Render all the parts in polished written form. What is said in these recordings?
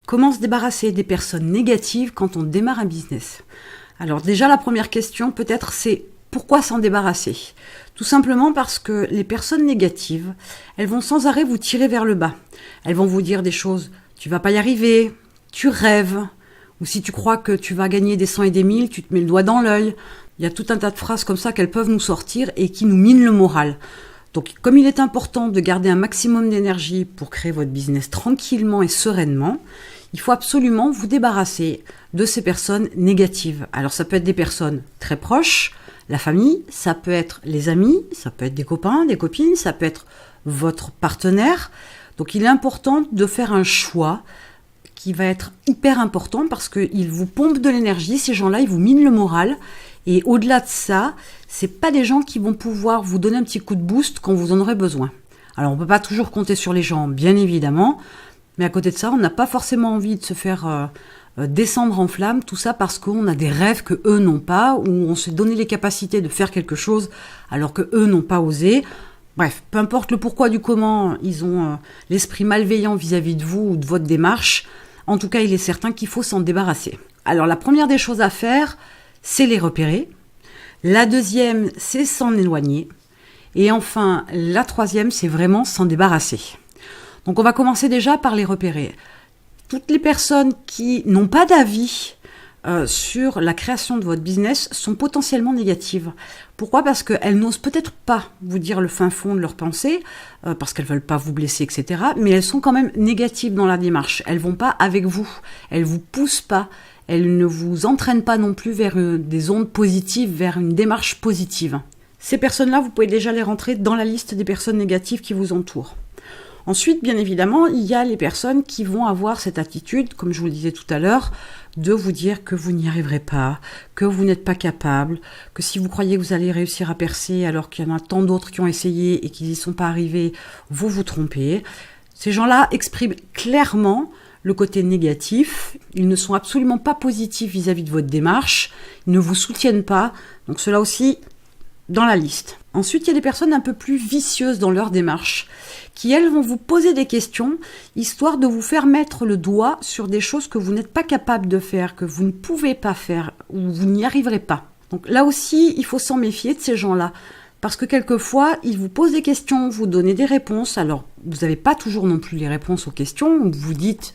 Comment se débarrasser des personnes négatives quand on démarre un business? Alors déjà, la première question peut-être c'est pourquoi s'en débarrasser? Tout simplement parce que les personnes négatives, elles vont sans arrêt vous tirer vers le bas. Elles vont vous dire des choses, tu vas pas y arriver, tu rêves, ou si tu crois que tu vas gagner des 100 et des 1000, tu te mets le doigt dans l'œil. Il y a tout un tas de phrases comme ça qu'elles peuvent nous sortir et qui nous minent le moral. Donc, comme il est important de garder un maximum d'énergie pour créer votre business tranquillement et sereinement, il faut absolument vous débarrasser de ces personnes négatives. Alors, ça peut être des personnes très proches, la famille, ça peut être les amis, ça peut être des copains, des copines, ça peut être votre partenaire. Donc, il est important de faire un choix qui va être hyper important parce qu'ils vous pompent de l'énergie. Ces gens-là, ils vous minent le moral. Et au-delà de ça, c'est pas des gens qui vont pouvoir vous donner un petit coup de boost quand vous en aurez besoin. Alors, on peut pas toujours compter sur les gens, bien évidemment, mais à côté de ça, on n'a pas forcément envie de se faire descendre en flammes, tout ça parce qu'on a des rêves que eux n'ont pas, ou on s'est donné les capacités de faire quelque chose alors que eux n'ont pas osé. Bref, peu importe le pourquoi du comment, ils ont l'esprit malveillant vis-à-vis de vous ou de votre démarche. En tout cas, il est certain qu'il faut s'en débarrasser. Alors, la première des choses à faire, c'est les repérer. La deuxième, c'est s'en éloigner. Et enfin, la troisième, c'est vraiment s'en débarrasser. Donc, on va commencer déjà par les repérer. Toutes les personnes qui n'ont pas d'avis sur la création de votre business sont potentiellement négatives. Pourquoi ? Parce qu'elles n'osent peut-être pas vous dire le fin fond de leurs pensées, parce qu'elles veulent pas vous blesser, etc. Mais elles sont quand même négatives dans la démarche. Elles vont pas avec vous. Elles vous poussent pas. Elles ne vous entraînent pas non plus vers des ondes positives, vers une démarche positive. Ces personnes-là, vous pouvez déjà les rentrer dans la liste des personnes négatives qui vous entourent. Ensuite, bien évidemment, il y a les personnes qui vont avoir cette attitude, comme je vous le disais tout à l'heure, de vous dire que vous n'y arriverez pas, que vous n'êtes pas capable, que si vous croyez que vous allez réussir à percer alors qu'il y en a tant d'autres qui ont essayé et qui n'y sont pas arrivés, vous vous trompez. Ces gens-là expriment clairement le côté négatif, ils ne sont absolument pas positifs vis-à-vis de votre démarche, ils ne vous soutiennent pas, donc cela aussi dans la liste. Ensuite, il y a des personnes un peu plus vicieuses dans leur démarche, qui elles vont vous poser des questions, histoire de vous faire mettre le doigt sur des choses que vous n'êtes pas capable de faire, que vous ne pouvez pas faire, ou vous n'y arriverez pas. Donc là aussi, il faut s'en méfier de ces gens-là, parce que quelquefois, ils vous posent des questions, vous donnez des réponses, alors vous n'avez pas toujours non plus les réponses aux questions, vous dites...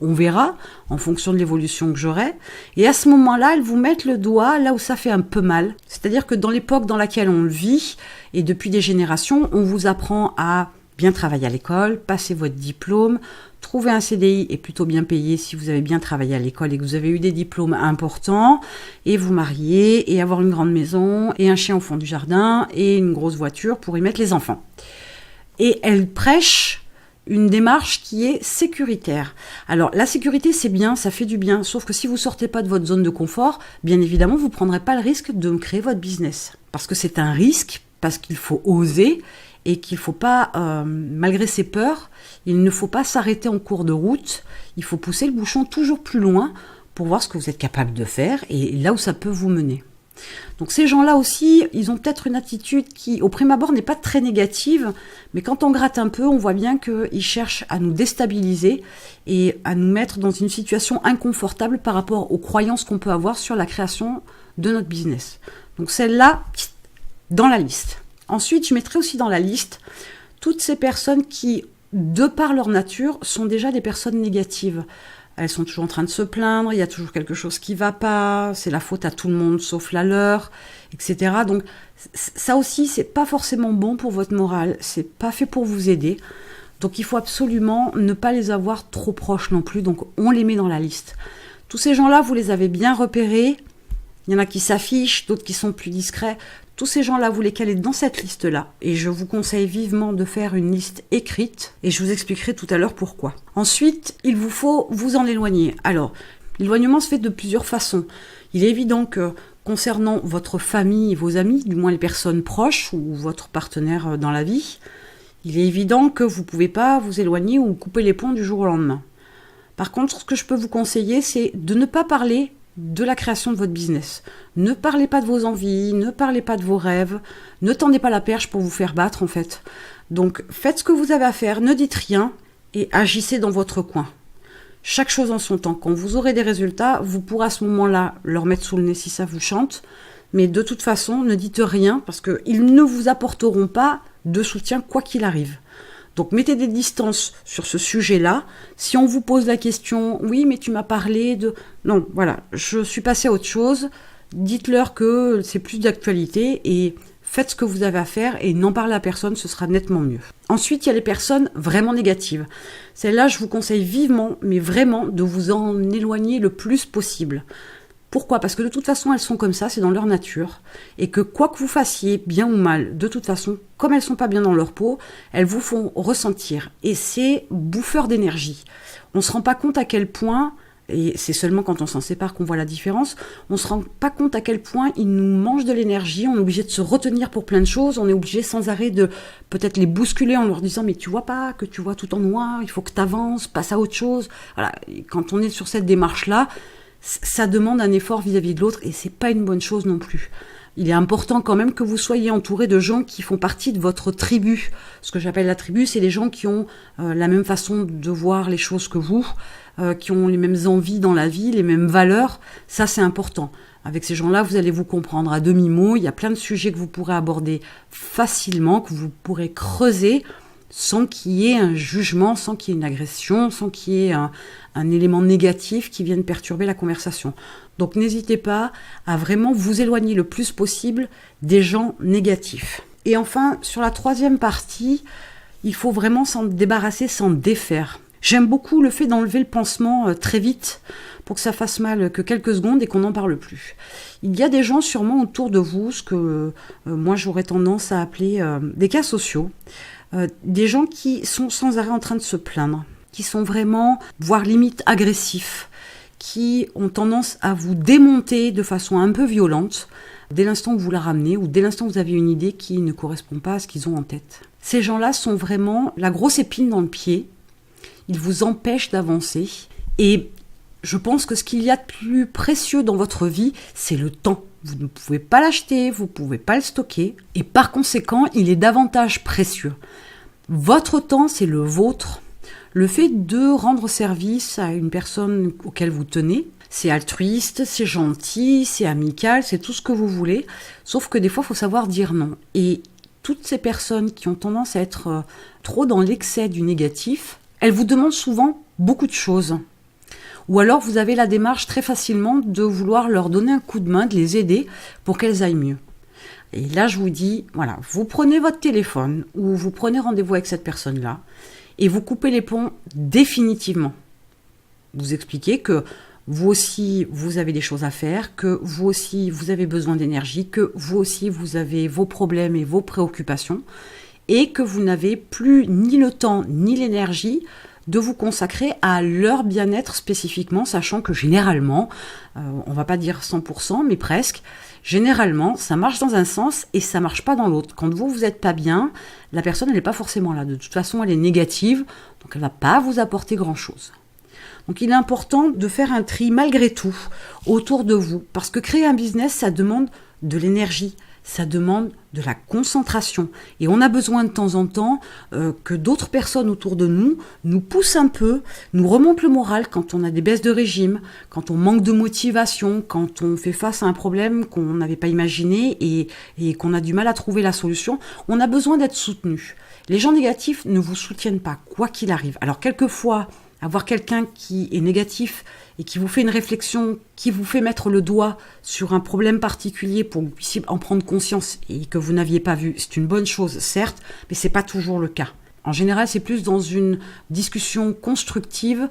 On verra, en fonction de l'évolution que j'aurai. Et à ce moment-là, elles vous mettent le doigt là où ça fait un peu mal. C'est-à-dire que dans l'époque dans laquelle on vit, et depuis des générations, on vous apprend à bien travailler à l'école, passer votre diplôme, trouver un CDI et plutôt bien payé si vous avez bien travaillé à l'école et que vous avez eu des diplômes importants, et vous marier, et avoir une grande maison, et un chien au fond du jardin, et une grosse voiture pour y mettre les enfants. Et elles prêchent une démarche qui est sécuritaire. Alors, la sécurité, c'est bien, ça fait du bien, sauf que si vous sortez pas de votre zone de confort, bien évidemment, vous prendrez pas le risque de créer votre business. Parce que c'est un risque, parce qu'il faut oser, et qu'il faut pas, malgré ses peurs, il ne faut pas s'arrêter en cours de route, il faut pousser le bouchon toujours plus loin pour voir ce que vous êtes capable de faire, et là où ça peut vous mener. Donc ces gens-là aussi, ils ont peut-être une attitude qui, au prime abord, n'est pas très négative, mais quand on gratte un peu, on voit bien qu'ils cherchent à nous déstabiliser et à nous mettre dans une situation inconfortable par rapport aux croyances qu'on peut avoir sur la création de notre business. Donc celle-là, dans la liste. Ensuite, je mettrai aussi dans la liste toutes ces personnes qui, de par leur nature, sont déjà des personnes négatives. Elles sont toujours en train de se plaindre, il y a toujours quelque chose qui va pas, c'est la faute à tout le monde sauf la leur, etc. Donc ça aussi, c'est pas forcément bon pour votre morale, c'est pas fait pour vous aider. Donc il faut absolument ne pas les avoir trop proches non plus, donc on les met dans la liste. Tous ces gens-là, vous les avez bien repérés, il y en a qui s'affichent, d'autres qui sont plus discrets. Tous ces gens-là, vous les calez dans cette liste-là. Et je vous conseille vivement de faire une liste écrite. Et je vous expliquerai tout à l'heure pourquoi. Ensuite, il vous faut vous en éloigner. Alors, l'éloignement se fait de plusieurs façons. Il est évident que concernant votre famille et vos amis, du moins les personnes proches ou votre partenaire dans la vie, il est évident que vous ne pouvez pas vous éloigner ou couper les ponts du jour au lendemain. Par contre, ce que je peux vous conseiller, c'est de ne pas parler de la création de votre business. Ne parlez pas de vos envies, ne parlez pas de vos rêves, ne tendez pas la perche pour vous faire battre en fait. Donc faites ce que vous avez à faire, ne dites rien et agissez dans votre coin. Chaque chose en son temps. Quand vous aurez des résultats, vous pourrez à ce moment-là leur mettre sous le nez si ça vous chante. Mais de toute façon, ne dites rien parce qu'ils ne vous apporteront pas de soutien quoi qu'il arrive. Donc mettez des distances sur ce sujet-là. Si on vous pose la question, oui, mais tu m'as parlé de... Non, voilà, je suis passée à autre chose. Dites-leur que c'est plus d'actualité et faites ce que vous avez à faire et n'en parlez à personne, ce sera nettement mieux. Ensuite, il y a les personnes vraiment négatives. Celles-là, je vous conseille vivement, mais vraiment, de vous en éloigner le plus possible. Pourquoi ? Parce que de toute façon, elles sont comme ça, c'est dans leur nature. Et que quoi que vous fassiez, bien ou mal, de toute façon, comme elles sont pas bien dans leur peau, elles vous font ressentir. Et c'est bouffeur d'énergie. On se rend pas compte à quel point, et c'est seulement quand on s'en sépare qu'on voit la différence, on se rend pas compte à quel point ils nous mangent de l'énergie, on est obligé de se retenir pour plein de choses, on est obligé sans arrêt de peut-être les bousculer en leur disant mais tu vois pas, que tu vois tout en noir, il faut que tu avances, passe à autre chose. Voilà. Et quand on est sur cette démarche-là, ça demande un effort vis-à-vis de l'autre et c'est pas une bonne chose non plus. Il est important quand même que vous soyez entouré de gens qui font partie de votre tribu. Ce que j'appelle la tribu, c'est les gens qui ont la même façon de voir les choses que vous, qui ont les mêmes envies dans la vie, les mêmes valeurs. Ça, c'est important. Avec ces gens-là, vous allez vous comprendre à demi-mot. Il y a plein de sujets que vous pourrez aborder facilement, que vous pourrez creuser sans qu'il y ait un jugement, sans qu'il y ait une agression, sans qu'il y ait un élément négatif qui vienne perturber la conversation. Donc n'hésitez pas à vraiment vous éloigner le plus possible des gens négatifs. Et enfin, sur la troisième partie, il faut vraiment s'en débarrasser, s'en défaire. J'aime beaucoup le fait d'enlever le pansement très vite pour que ça fasse mal que quelques secondes et qu'on n'en parle plus. Il y a des gens sûrement autour de vous, ce que moi j'aurais tendance à appeler des cas sociaux. Des gens qui sont sans arrêt en train de se plaindre, qui sont vraiment, voire limite agressifs, qui ont tendance à vous démonter de façon un peu violente dès l'instant que vous la ramenez ou dès l'instant que vous avez une idée qui ne correspond pas à ce qu'ils ont en tête. Ces gens-là sont vraiment la grosse épine dans le pied, ils vous empêchent d'avancer et je pense que ce qu'il y a de plus précieux dans votre vie, c'est le temps. Vous ne pouvez pas l'acheter, vous ne pouvez pas le stocker et par conséquent, il est davantage précieux. Votre temps, c'est le vôtre. Le fait de rendre service à une personne auquel vous tenez, c'est altruiste, c'est gentil, c'est amical, c'est tout ce que vous voulez. Sauf que des fois, il faut savoir dire non. Et toutes ces personnes qui ont tendance à être trop dans l'excès du négatif, elles vous demandent souvent beaucoup de choses. Ou alors, vous avez la démarche très facilement de vouloir leur donner un coup de main, de les aider pour qu'elles aillent mieux. Et là, je vous dis, voilà, vous prenez votre téléphone ou vous prenez rendez-vous avec cette personne-là et vous coupez les ponts définitivement. Vous expliquez que vous aussi, vous avez des choses à faire, que vous aussi, vous avez besoin d'énergie, que vous aussi, vous avez vos problèmes et vos préoccupations et que vous n'avez plus ni le temps ni l'énergie de vous consacrer à leur bien-être spécifiquement, sachant que généralement, on va pas dire 100%, mais presque, généralement, ça marche dans un sens et ça marche pas dans l'autre. Quand vous êtes pas bien, la personne, elle n'est pas forcément là. De toute façon, elle est négative, donc elle va pas vous apporter grand-chose. Donc il est important de faire un tri malgré tout autour de vous, parce que créer un business, ça demande de l'énergie, ça demande de la concentration. Et on a besoin de temps en temps que d'autres personnes autour de nous poussent un peu, nous remontent le moral quand on a des baisses de régime, quand on manque de motivation, quand on fait face à un problème qu'on n'avait pas imaginé et qu'on a du mal à trouver la solution. On a besoin d'être soutenu. Les gens négatifs ne vous soutiennent pas, quoi qu'il arrive. Alors quelquefois, avoir quelqu'un qui est négatif et qui vous fait une réflexion, qui vous fait mettre le doigt sur un problème particulier pour que vous puissiez en prendre conscience et que vous n'aviez pas vu, c'est une bonne chose, certes, mais c'est pas toujours le cas. En général, c'est plus dans une discussion constructive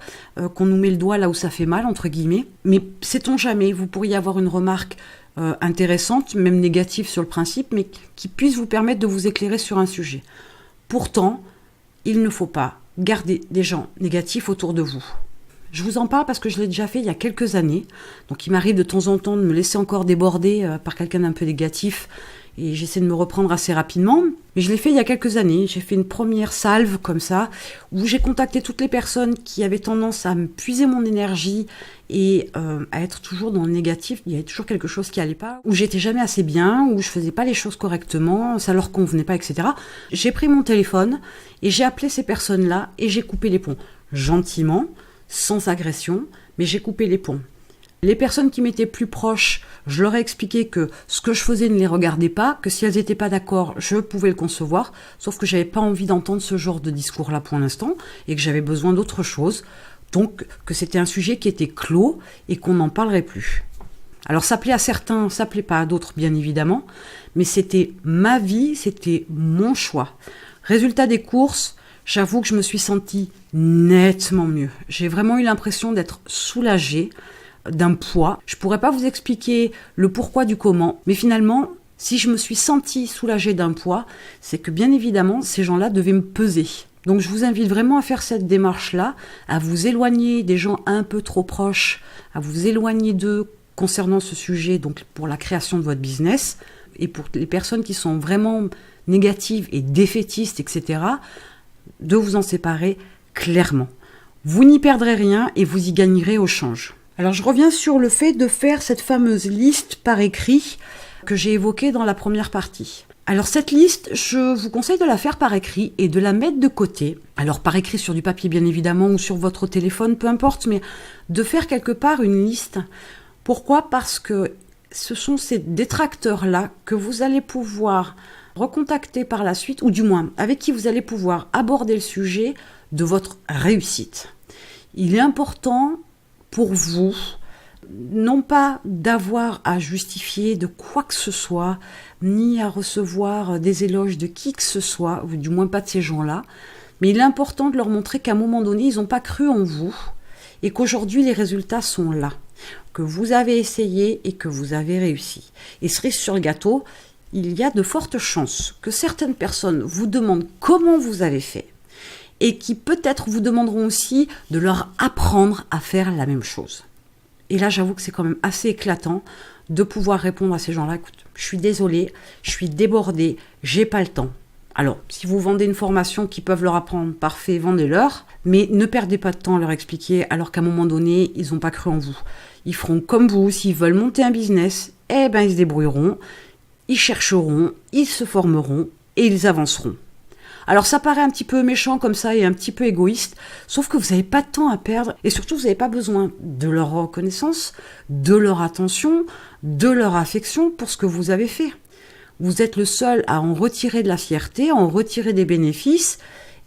qu'on nous met le doigt là où ça fait mal, entre guillemets. Mais sait-on jamais, vous pourriez avoir une remarque intéressante, même négative sur le principe, mais qui puisse vous permettre de vous éclairer sur un sujet. Pourtant, il ne faut pas garder des gens négatifs autour de vous. Je vous en parle parce que je l'ai déjà fait il y a quelques années. Donc il m'arrive de temps en temps de me laisser encore déborder par quelqu'un d'un peu négatif et j'essaie de me reprendre assez rapidement. Mais je l'ai fait il y a quelques années. J'ai fait une première salve comme ça où j'ai contacté toutes les personnes qui avaient tendance à me puiser mon énergie et à être toujours dans le négatif. Il y avait toujours quelque chose qui allait pas, où j'étais jamais assez bien, où je faisais pas les choses correctement, ça leur convenait pas, etc. J'ai pris mon téléphone et j'ai appelé ces personnes-là et j'ai coupé les ponts gentiment, sans agression, mais j'ai coupé les ponts. Les personnes qui m'étaient plus proches, je leur ai expliqué que ce que je faisais ne les regardait pas, que si elles n'étaient pas d'accord, je pouvais le concevoir, sauf que j'avais pas envie d'entendre ce genre de discours-là pour l'instant, et que j'avais besoin d'autre chose, donc que c'était un sujet qui était clos et qu'on n'en parlerait plus. Alors ça plaît à certains, ça plaît pas à d'autres bien évidemment, mais c'était ma vie, c'était mon choix. Résultat des courses, j'avoue que je me suis sentie nettement mieux. J'ai vraiment eu l'impression d'être soulagée d'un poids. Je pourrais pas vous expliquer le pourquoi du comment, mais finalement, si je me suis sentie soulagée d'un poids, c'est que bien évidemment, ces gens-là devaient me peser. Donc je vous invite vraiment à faire cette démarche-là, à vous éloigner des gens un peu trop proches, à vous éloigner d'eux concernant ce sujet, donc pour la création de votre business, et pour les personnes qui sont vraiment négatives et défaitistes, etc., de vous en séparer clairement. Vous n'y perdrez rien et vous y gagnerez au change. Alors je reviens sur le fait de faire cette fameuse liste par écrit que j'ai évoquée dans la première partie. Alors cette liste, je vous conseille de la faire par écrit et de la mettre de côté. Alors par écrit sur du papier bien évidemment ou sur votre téléphone, peu importe, mais de faire quelque part une liste. Pourquoi ? Parce que ce sont ces détracteurs-là que vous allez pouvoir recontacter par la suite, ou du moins avec qui vous allez pouvoir aborder le sujet de votre réussite. Il est important pour vous, non pas d'avoir à justifier de quoi que ce soit, ni à recevoir des éloges de qui que ce soit, ou du moins pas de ces gens-là, mais il est important de leur montrer qu'à un moment donné, ils n'ont pas cru en vous, et qu'aujourd'hui, les résultats sont là, que vous avez essayé et que vous avez réussi. Et cerise sur le gâteau, il y a de fortes chances que certaines personnes vous demandent comment vous avez fait, et qui peut-être vous demanderont aussi de leur apprendre à faire la même chose. Et là, j'avoue que c'est quand même assez éclatant de pouvoir répondre à ces gens-là. Écoute, je suis désolée, je suis débordée, j'ai pas le temps. Alors, si vous vendez une formation qui peuvent leur apprendre, parfait, vendez-leur, mais ne perdez pas de temps à leur expliquer alors qu'à un moment donné, ils n'ont pas cru en vous. Ils feront comme vous, s'ils veulent monter un business, eh ben ils se débrouilleront, ils chercheront, ils se formeront et ils avanceront. Alors ça paraît un petit peu méchant comme ça et un petit peu égoïste, sauf que vous n'avez pas de temps à perdre et surtout vous n'avez pas besoin de leur reconnaissance, de leur attention, de leur affection pour ce que vous avez fait. Vous êtes le seul à en retirer de la fierté, à en retirer des bénéfices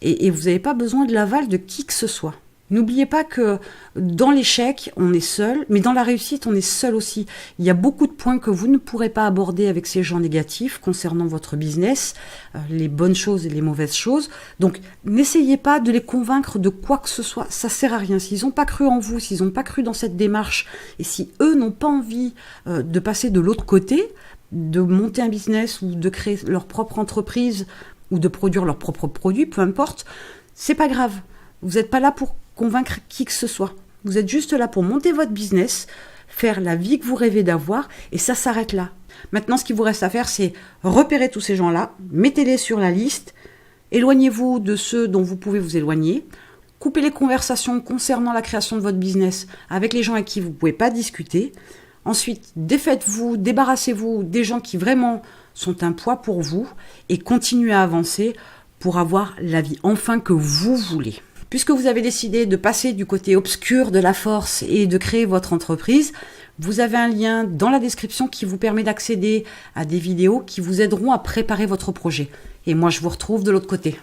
et vous n'avez pas besoin de l'aval de qui que ce soit. N'oubliez pas que dans l'échec, on est seul, mais dans la réussite, on est seul aussi. Il y a beaucoup de points que vous ne pourrez pas aborder avec ces gens négatifs concernant votre business, les bonnes choses et les mauvaises choses. Donc, n'essayez pas de les convaincre de quoi que ce soit, ça sert à rien. S'ils n'ont pas cru en vous, s'ils n'ont pas cru dans cette démarche, et si eux n'ont pas envie de passer de l'autre côté, de monter un business ou de créer leur propre entreprise ou de produire leurs propres produits, peu importe, c'est pas grave. Vous n'êtes pas là pour convaincre qui que ce soit. Vous êtes juste là pour monter votre business, faire la vie que vous rêvez d'avoir, et ça s'arrête là. Maintenant, ce qu'il vous reste à faire, c'est repérer tous ces gens-là, mettez-les sur la liste, éloignez-vous de ceux dont vous pouvez vous éloigner, coupez les conversations concernant la création de votre business avec les gens avec qui vous ne pouvez pas discuter. Ensuite, défaites-vous, débarrassez-vous des gens qui vraiment sont un poids pour vous et continuez à avancer pour avoir la vie enfin que vous voulez. Puisque vous avez décidé de passer du côté obscur de la force et de créer votre entreprise, vous avez un lien dans la description qui vous permet d'accéder à des vidéos qui vous aideront à préparer votre projet. Et moi, je vous retrouve de l'autre côté.